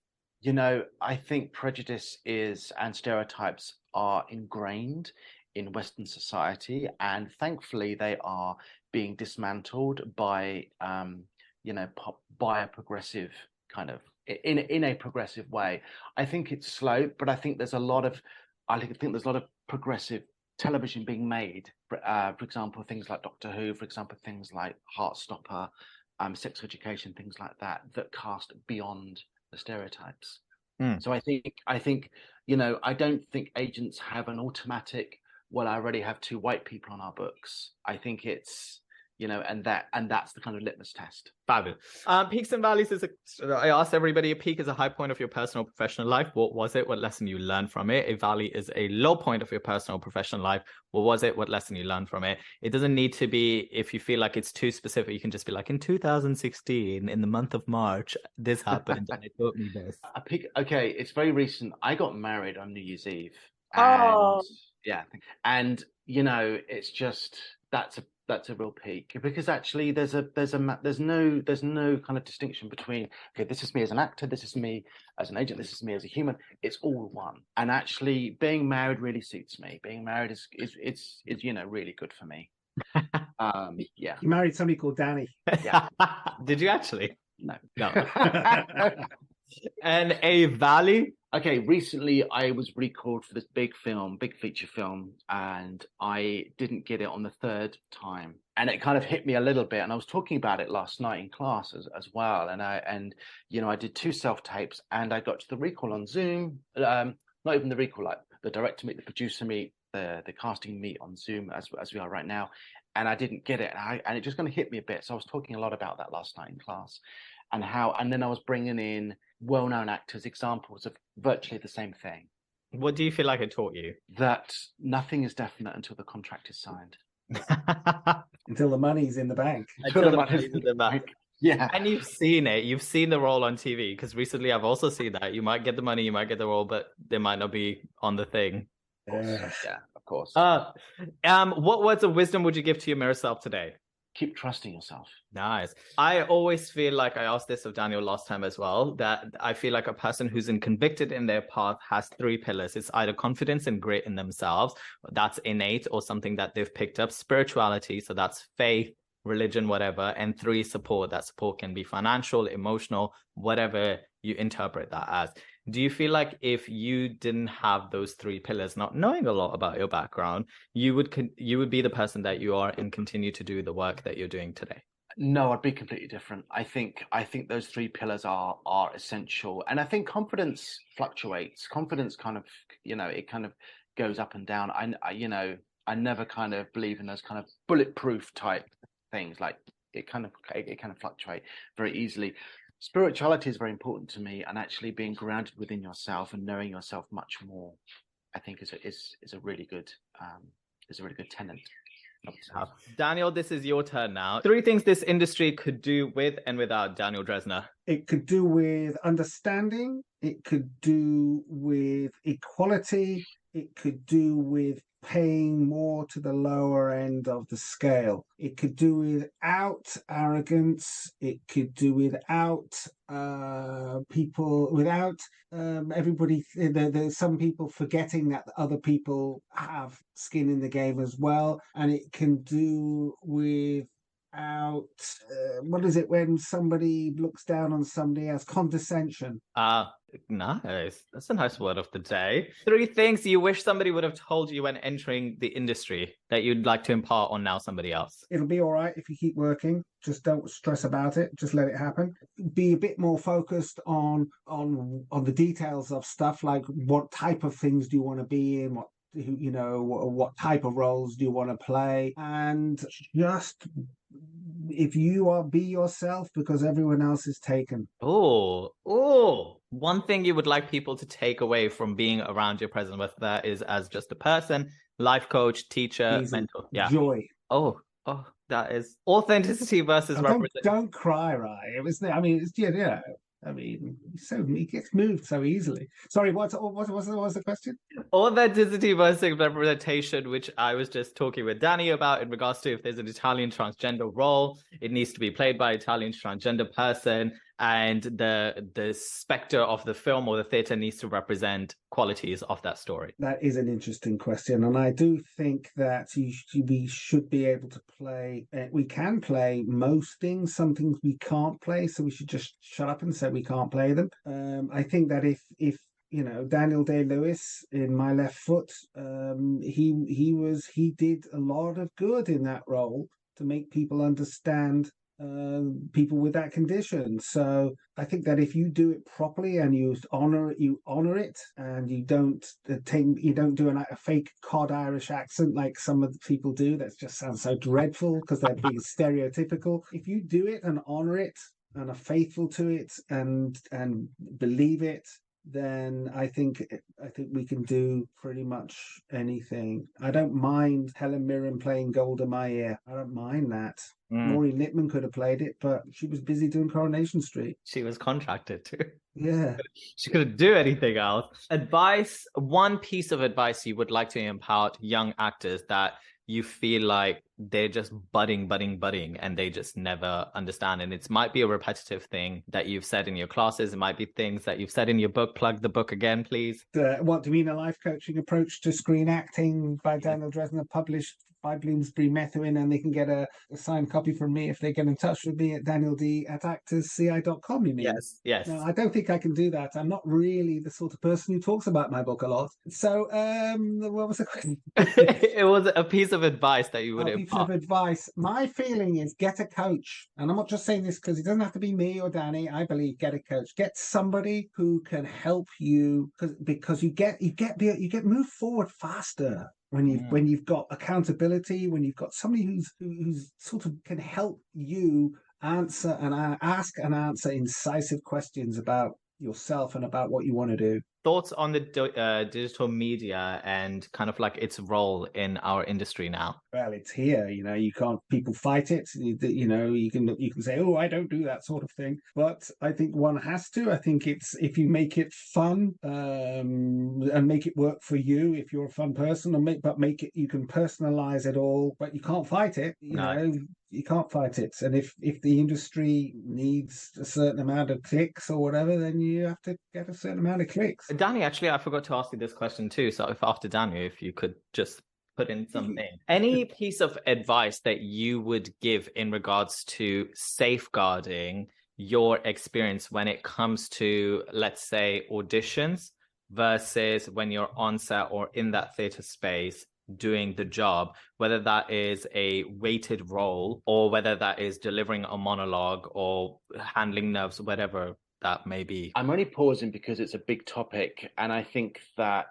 I think prejudice and stereotypes are ingrained in Western society, and thankfully they are being dismantled by by a progressive kind of in a progressive way. I think it's slow, but I think there's a lot of progressive television being made. For example, things like Doctor Who, for example, things like Heartstopper, Sex Education, things like that cast beyond the stereotypes. So I think I don't think agents have an automatic, well, I already have 2 white people on our books. I think it's, and that's the kind of litmus test. Fabulous. Peaks and valleys I asked everybody, a peak is a high point of your personal professional life. What was it? What lesson you learned from it? A valley is a low point of your personal professional life. What was it? What lesson you learned from it? It doesn't need to be, if you feel like it's too specific, you can just be like, in 2016, in the month of March, this happened and it taught me this. A peak, okay, it's very recent. I got married on New Year's Eve. And, yeah. And, it's just, that's a real peak, because actually there's no kind of distinction between, okay, this is me as an actor, this is me as an agent, this is me as a human. It's all one. And actually being married really suits me. Being married is really good for me. Yeah. You married somebody called Danny. Yeah. Did you actually? No. And a valley? Okay, recently I was recalled for this big feature film, and I didn't get it on the 3rd time. And it kind of hit me a little bit. And I was talking about it last night in class as well. And I did 2 self-tapes, and I got to the recall on Zoom. Not even the recall, like the director meet, the producer meet, the casting meet on Zoom as we are right now. and I didn't get it, and it just kind of hit me a bit. So I was talking a lot about that last night in class, and then I was bringing in well-known actors, examples of virtually the same thing. What do you feel like it taught you? That nothing is definite until the contract is signed. Until the money's in the bank. Until the money's in the bank. Yeah. And you've seen it. You've seen the role on TV, because recently I've also seen that. You might get the money, you might get the role, but they might not be on the thing. Yeah, of course. What words of wisdom would you give to your mirror self today? Keep trusting yourself. Nice. I always feel like, I asked this of Daniel last time as well, that I feel like a person who's convicted in their path has 3 pillars. It's either confidence and grit in themselves, that's innate or something that they've picked up, spirituality, so that's faith, religion, whatever, and 3, support. That support can be financial, emotional, whatever you interpret that as. Do you feel like if you didn't have those 3 pillars, not knowing a lot about your background, you would be the person that you are and continue to do the work that you're doing today? No, I'd be completely different. I think those 3 pillars are essential, and I think confidence fluctuates. Confidence kind of, it kind of goes up and down. I never kind of believe in those kind of bulletproof type things. Like it kind of fluctuate very easily. Spirituality is very important to me, and actually being grounded within yourself and knowing yourself much more, I think is a really good tenet. Daniel, this is your turn now. 3 things this industry could do with and without Daniel Dresner. It could do with understanding. It could do with equality. It could do with paying more to the lower end of the scale. It could do without arrogance. It could do without everybody. There's some people forgetting that other people have skin in the game as well. And it can do without what is it when somebody looks down on somebody as condescension. Nice. That's a nice word of the day. 3 things you wish somebody would have told you when entering the industry that you'd like to impart on now somebody else. It'll be all right if you keep working. Just don't stress about it. Just let it happen. Be a bit more focused on the details of stuff, like what type of things do you want to be in, what type of roles do you want to play, and just if you be yourself, because everyone else is taken. One thing you would like people to take away from being around your presence, whether that is as just a person, life coach, teacher, mentor. Joy. That is authenticity versus representation. Don't cry, right? He gets moved so easily. Sorry, what was the question? Authenticity versus representation, which I was just talking with Danny about in regards to if there's an Italian transgender role, it needs to be played by an Italian transgender person, and the spectre of the film or the theatre needs to represent qualities of that story. That is an interesting question, and I do think that we should be able to play. We can play most things. Some things we can't play, so we should just shut up and say we can't play them. I think that if Daniel Day-Lewis in My Left Foot, he did a lot of good in that role to make people understand people with that condition. So I think that if you do it properly and you honor it, and you don't do a fake cod Irish accent like some of the people do, that just sounds so dreadful because they're being stereotypical. If you do it and honor it and are faithful to it and believe it, then I think we can do pretty much anything. I don't mind Helen Mirren playing Golda Meir. I don't mind that. Maureen Lipman could have played it, but she was busy doing Coronation Street. She was contracted to. Yeah. She couldn't do anything else. Advice, one piece of advice you would like to impart young actors that you feel like they're just budding, and they just never understand. And it might be a repetitive thing that you've said in your classes. It might be things that you've said in your book. Plug the book again, please. What do you mean? A life coaching approach to screen acting by Daniel Dresner, published by Bloomsbury Methuen, and they can get a signed copy from me if they get in touch with me at danield@actorsci.com. You mean? Yes. No, I don't think I can do that. I'm not really the sort of person who talks about my book a lot. So, what was the question? It was a piece of advice that you would impart. Piece of advice. My feeling is get a coach, and I'm not just saying this because it doesn't have to be me or Danny. I believe get a coach. Get somebody who can help you because you get moved forward faster when you've got accountability, when you've got somebody who's sort of can help you answer and ask and answer incisive questions about yourself and about what you want to do. Thoughts on the digital media and kind of like its role in our industry now? Well, it's here, you can't, people fight it. You can say, oh, I don't do that sort of thing. But I think one has to. I think it's, if you make it fun and make it work for you, if you're a fun person, make it, you can personalize it all, but you can't fight it. You can't fight it. And if the industry needs a certain amount of clicks or whatever, then you have to get a certain amount of clicks. Danny, actually, I forgot to ask you this question too. So if after Danny, if you could just put in something. Any piece of advice that you would give in regards to safeguarding your experience when it comes to, let's say, auditions versus when you're on set or in that theatre space doing the job, whether that is a weighted role or whether that is delivering a monologue or handling nerves, whatever that may be? I'm only pausing because it's a big topic, and I think that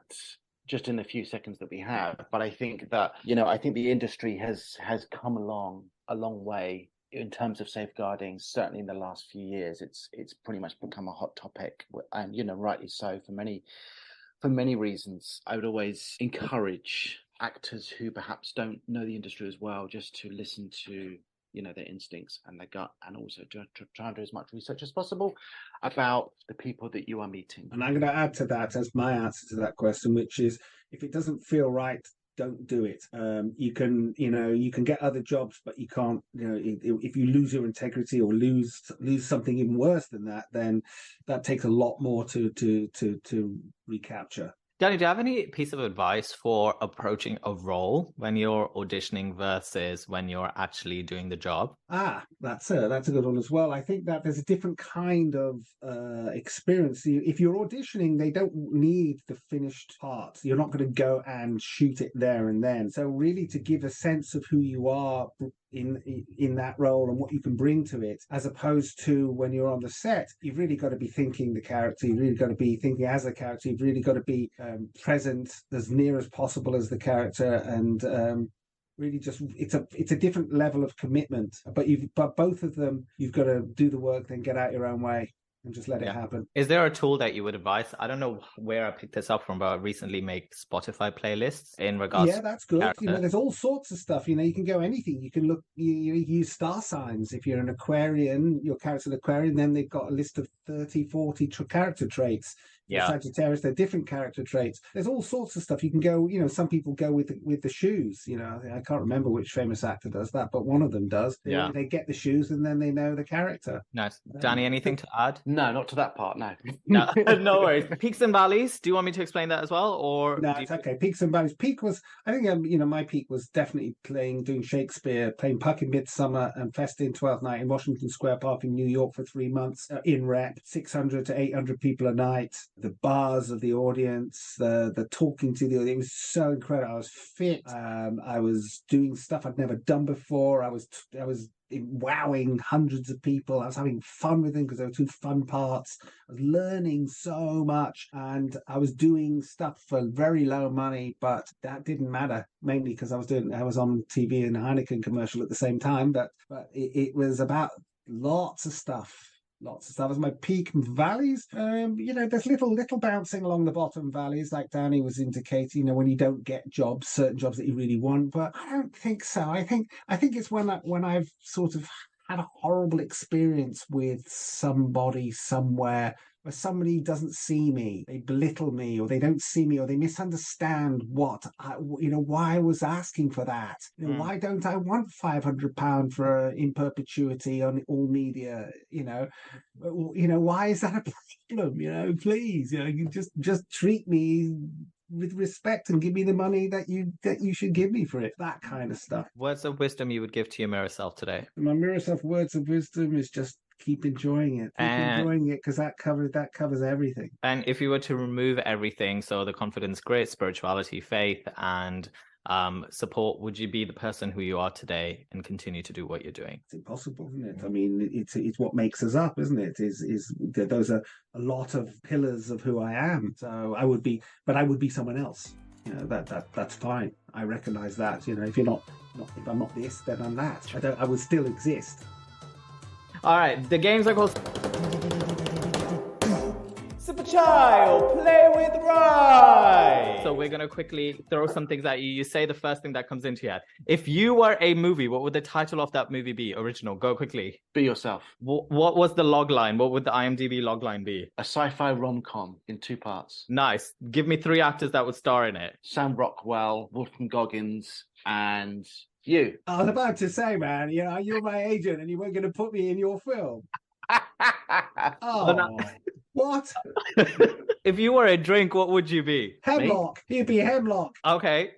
just in the few seconds that we have, but I think that, I think the industry has come along a long way in terms of safeguarding. Certainly in the last few years, it's pretty much become a hot topic, and rightly so for many reasons. I would always encourage actors who perhaps don't know the industry as well just to listen to their instincts and their gut, and also to try and do as much research as possible about the people that you are meeting. And I'm going to add to that as my answer to that question, which is, if it doesn't feel right, don't do it. You can get other jobs, but you can't, if you lose your integrity or lose something even worse than that, then that takes a lot more to recapture. Danny, do you have any piece of advice for approaching a role when you're auditioning versus when you're actually doing the job? That's a good one as well. I think that there's a different kind of experience. If you're auditioning, they don't need the finished part. You're not going to go and shoot it there and then. So really, to give a sense of who you are in that role and what you can bring to it, as opposed to when you're on the set, you've really got to be thinking the character, you've really got to be thinking as a character, you've really got to be present as near as possible as the character, and really just it's a different level of commitment. But both of them, you've got to do the work, then get out your own way and just let it happen. Is there a tool that you would advise? I don't know where I picked this up from, but I recently make Spotify playlists in regards. Yeah, that's good. There's all sorts of stuff. You can go anything. You can look. You use star signs. If you're an Aquarian, your character's an Aquarian, then they've got a list of 30, 40 character traits. Yeah. Sagittarius, they're different character traits. There's all sorts of stuff. You can go, some people go with the shoes. I can't remember which famous actor does that, but one of them does. They get the shoes and then they know the character. Nice. Danny, anything to add? No, not to that part, no. No worries. Peaks and valleys, do you want me to explain that as well? Or no, it's okay. Peaks and valleys. Peak was, I think, my peak was definitely doing Shakespeare, playing Puck in Midsummer and Festin 12th Night in Washington Square Park in New York for 3 months, in rep, 600 to 800 people a night. The bars of the audience, the talking to the audience, it was so incredible. I was fit. I was doing stuff I'd never done before. I was wowing hundreds of people. I was having fun with them because there were 2 fun parts. I was learning so much, and I was doing stuff for very low money, but that didn't matter, mainly because I was on TV in a Heineken commercial at the same time. But it was about lots of stuff. Lots of stuff. As my peak and valleys, there's little bouncing along the bottom valleys, like Danny was indicating, when you don't get certain jobs that you really want. But I don't think so. I think it's when I've sort of had a horrible experience with somebody somewhere, where somebody doesn't see me, they belittle me, or they don't see me, or they misunderstand why I was asking for that. Why don't I want £500 for in perpetuity on all media? Why is that a problem? Please, you just treat me with respect and give me the money that you should give me for it. That kind of stuff. Words of wisdom you would give to your mirror self today? My mirror self words of wisdom is just keep enjoying it. Enjoying it, because that covers everything. And if you were to remove everything, so the confidence, grit, spirituality, faith, and support, would you be the person who you are today and continue to do what you're doing? It's impossible, isn't it? I mean, it's what makes us up, isn't it? Is those are a lot of pillars of who I am. So I would be someone else. that's fine. I recognize that. If you're not if I'm not this, then I'm that. I will still exist. All right, the games are called Sip a Chai or Play with Rye. So we're going to quickly throw some things at you. You say the first thing that comes into your head. If you were a movie, what would the title of that movie be? Original. Go quickly. Be yourself. What was the log line? What would the IMDb log line be? A sci-fi rom-com in 2 parts. Nice. Give me 3 actors that would star in it. Sam Rockwell, Wolfgang Goggins, and you. I was about to say, man, you're my agent and you weren't going to put me in your film. Oh, no. What? If you were a drink, what would you be? Hemlock. You'd be Hemlock. Okay.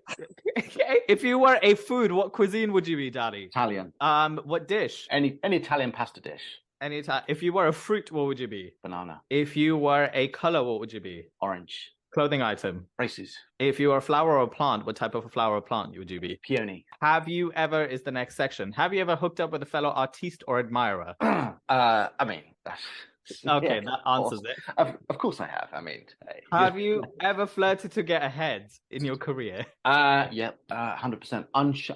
If you were a food, what cuisine would you be, Daddy? Italian. What dish? Any Italian pasta dish. If you were a fruit, what would you be? Banana. If you were a color, what would you be? Orange. Clothing item. Braces. If you were a flower or a plant, what type of a flower or plant would you be? Peony. Have you ever is the next section. Have you ever hooked up with a fellow artiste or admirer? I mean, okay, that answers it. Of course I have. I mean, have you ever flirted to get ahead in your career? Yeah, 100%,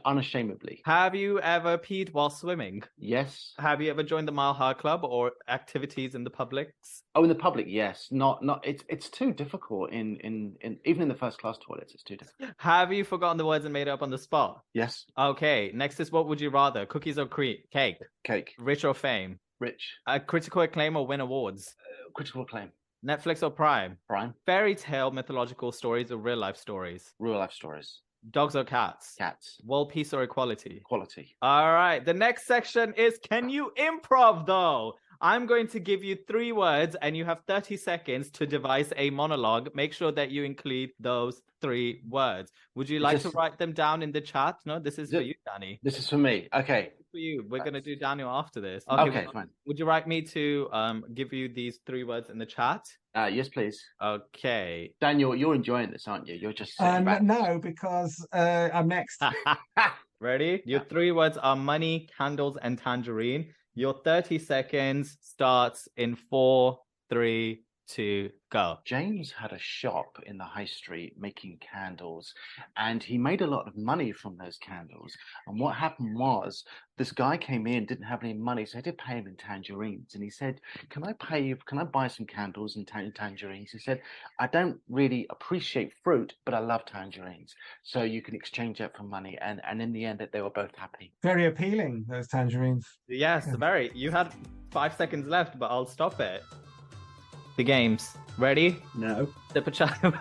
unashamedly. Have you ever peed while swimming? Yes. Have you ever joined the Mile High Club or activities in the publics? Oh, in the public, yes. Not. It's too difficult in even in the first class toilets. It's too difficult. Have you forgotten the words and made it up on the spot? Yes. Okay. Next is what would you rather? Cookies or cake? Cake. Rich or fame? Rich. Critical acclaim or win awards? Critical acclaim. Netflix or Prime? Prime. Fairy tale mythological stories or real life stories? Real life stories. Dogs or cats? Cats. World peace or equality? Equality. All right. The next section is can you improv though? I'm going to give you 3 words and you have 30 seconds to devise a monologue. Make sure that you include those 3 words. Would you like to write them down in the chat? No, this is for you, Danny. This is for me. Okay. For you. We're going to do Daniel after this. Okay, fine. Would you like me to give you these 3 words in the chat? Yes, please. Okay. Daniel, you're enjoying this, aren't you? You're just sitting back. No, because I'm next. Ready? Your 3 words are money, candles, and tangerine. Your 30 seconds starts in 4, 3, 2, go. James had a shop in the high street making candles, and he made a lot of money from those candles. And what happened was this guy came in, didn't have any money, so I did pay him in tangerines. And he said, can I buy some candles and tangerines? He said, I don't really appreciate fruit, but I love tangerines. So you can exchange that for money. And in the end, they were both happy. Very appealing, those tangerines. Yes, very. You had 5 seconds left, but I'll stop it. The games. Ready? No. Sip a chai.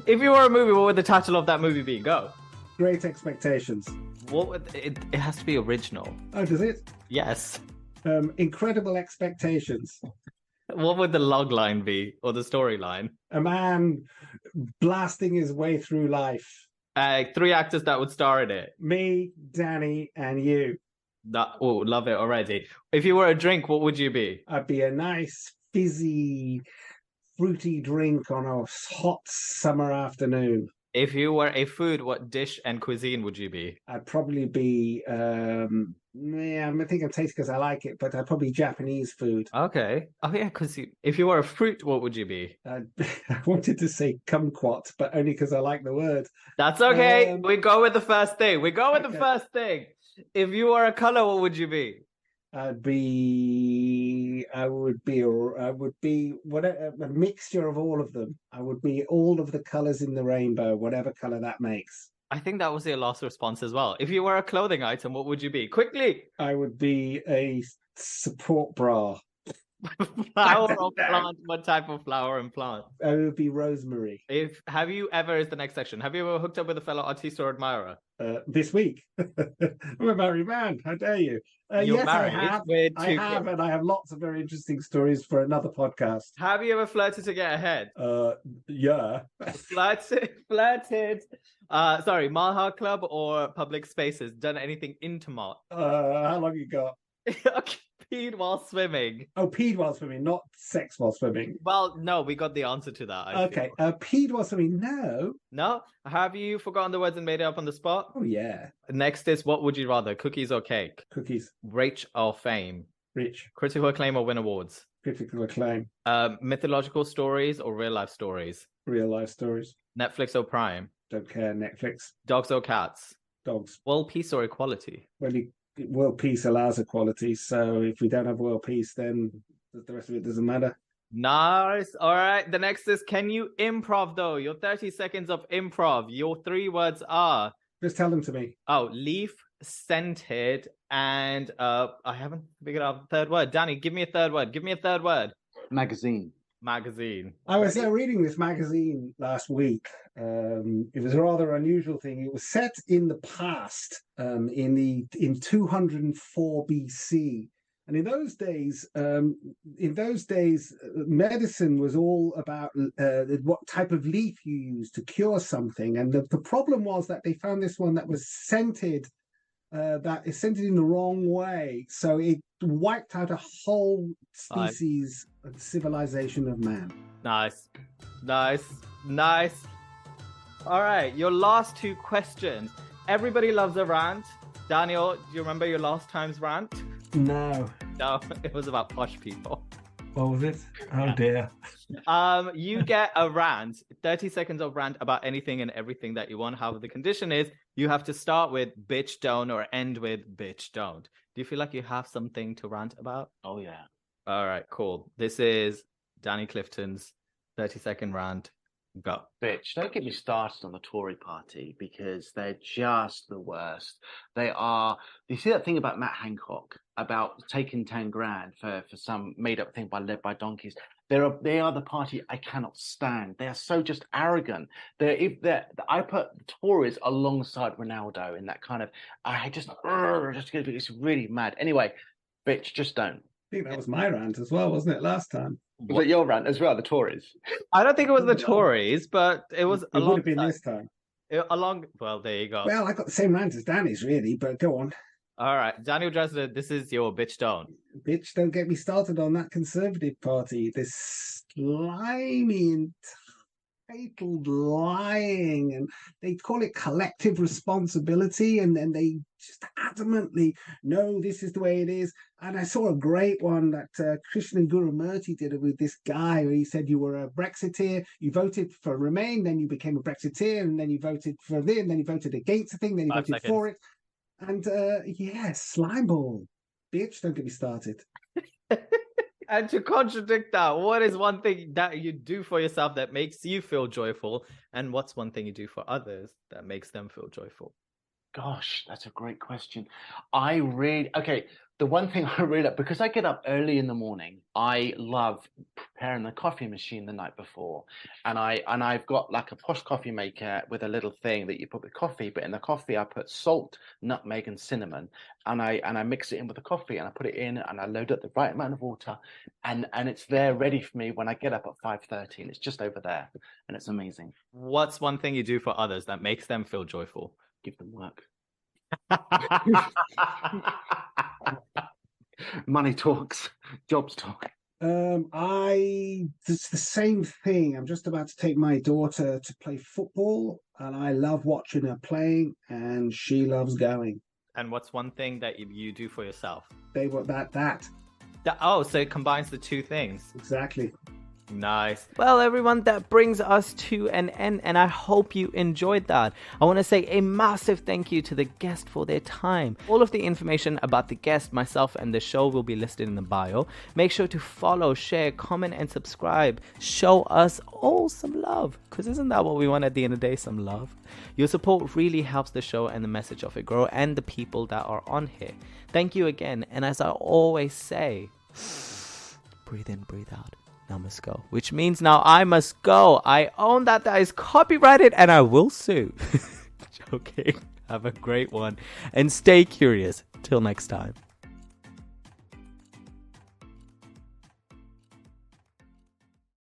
If you were a movie, what would the title of that movie be? Go. Great Expectations. What would it has to be original. Oh, does it? Yes. Incredible Expectations. What would the log line be or the storyline? A man blasting his way through life. 3 actors that would star in it. Me, Danny, and you. Love it already. If you were a drink, what would you be? I'd be a nice, fizzy, fruity drink on a hot summer afternoon. If you were a food, what dish and cuisine would you be? I'd probably be, I think I'm tasty because I like it, but I'd probably be Japanese food. Okay. Oh yeah, because if you were a fruit, what would you be? I wanted to say kumquat, but only because I like the word. That's okay. We go with the first thing. The first thing. If you were a color, what would you be? I would be whatever, a mixture of all of them. I would be all of the colors in the rainbow, whatever color that makes. I think that was your last response as well. If you were a clothing item, what would you be? Quickly. I would be a support bra. Flower or plant? What type of flower and plant? I would be rosemary. Have you ever is the next section. Have you ever hooked up with a fellow artiste or admirer? This week. I'm a married man. How dare you? Yes, married? I have, and I have lots of very interesting stories for another podcast. Have you ever flirted to get ahead? Yeah. Flirted. Sorry, Mile High Club or public spaces? Done anything intimate? How long you got? Okay. Peed while swimming. Oh, peed while swimming, not sex while swimming. Well, no, we got the answer to that. Okay, peed while swimming, no. No? Have you forgotten the words and made it up on the spot? Oh, yeah. Next is, what would you rather, cookies or cake? Cookies. Rich or fame? Rich. Critical acclaim or win awards? Critical acclaim. Mythological stories or real life stories? Real life stories. Netflix or Prime? Don't care. Netflix. Dogs or cats? Dogs. World peace or equality? Well, world peace allows equality. So if we don't have world peace, then the rest of it doesn't matter. Nice. All right. The next is, can you improv though? Your 30 seconds of improv. Your 3 words are... Just tell them to me. Oh, leaf, scented, and I haven't figured out the third word. Danny, give me a third word. Give me a third word. Magazine. I was reading this magazine last week. It was a rather unusual thing. It was set in the past, in 204 BC. And in those days, medicine was all about what type of leaf you use to cure something. And the problem was that they found this one that was scented, that is scented in the wrong way. So it wiped out a whole species and civilization of man. Nice. All right, your last 2 questions. Everybody loves a rant. Daniel, do you remember your last time's rant? No, it was about posh people. What was it? Oh dear. You get a rant, 30 seconds of rant about anything and everything that you want. However, the condition is you have to start with bitch don't or end with bitch don't. Do you feel like you have something to rant about? Oh yeah. All right, cool. This is Danny Clifton's 30-second rant. Go. Bitch, don't get me started on the Tory party, because they're just the worst. They are. You see that thing about Matt Hancock about taking 10 grand for some made up thing led by donkeys? They are the party I cannot stand. They are so just arrogant. I put the Tories alongside Ronaldo in that kind of. It's really mad. Anyway, bitch, just don't. I think that was my rant as well, wasn't it, last time? Was it your rant as well, the Tories? I don't think it was the Tories, but it was. It would have been this time. Well, there you go. Well, I got the same rant as Danny's, really, but go on. All right, Daniel Dresner, this is your bitch don't. Bitch, don't get me started on that Conservative Party. This slimy, entitled lying, and they call it collective responsibility, and then they just adamantly, no, this is the way it is. And I saw a great one that Krishnan Gurumurthy did with this guy where he said you were a Brexiteer, you voted for Remain, then you became a Brexiteer, and then you voted for this, and then you voted against the thing, then you voted for it. And slime ball. Bitch, don't get me started. And to contradict that, what is one thing that you do for yourself that makes you feel joyful? And what's one thing you do for others that makes them feel joyful? Gosh, that's a great question. The one thing I really like, because I get up early in the morning, I love preparing the coffee machine the night before. And I've got like a posh coffee maker with a little thing that you put with coffee, but in the coffee I put salt, nutmeg and cinnamon, and I mix it in with the coffee, and I put it in, and I load up the right amount of water, and it's there ready for me when I get up at 5:30, and it's just over there, and it's amazing. What's one thing you do for others that makes them feel joyful? Give them work. Money talks, jobs talk. It's the same thing. I'm just about to take my daughter to play football, and I love watching her playing, and she loves going. And what's one thing that you do for yourself? So it combines the 2 things. Exactly. Nice. Well, everyone, that brings us to an end, and I hope you enjoyed that. I want to say a massive thank you to the guest for their time. All of the information about the guest, myself, and the show will be listed in the bio. Make sure to follow, share, comment, and subscribe. Show us all some love, because isn't that what we want at the end of the day? Some love. Your support really helps the show and the message of it grow, and the people that are on here. Thank you again, and as I always say, breathe in, breathe out. I must go, which means now I must go. I own that is copyrighted, and I will sue. Joking. Have a great one and stay curious. Till next time.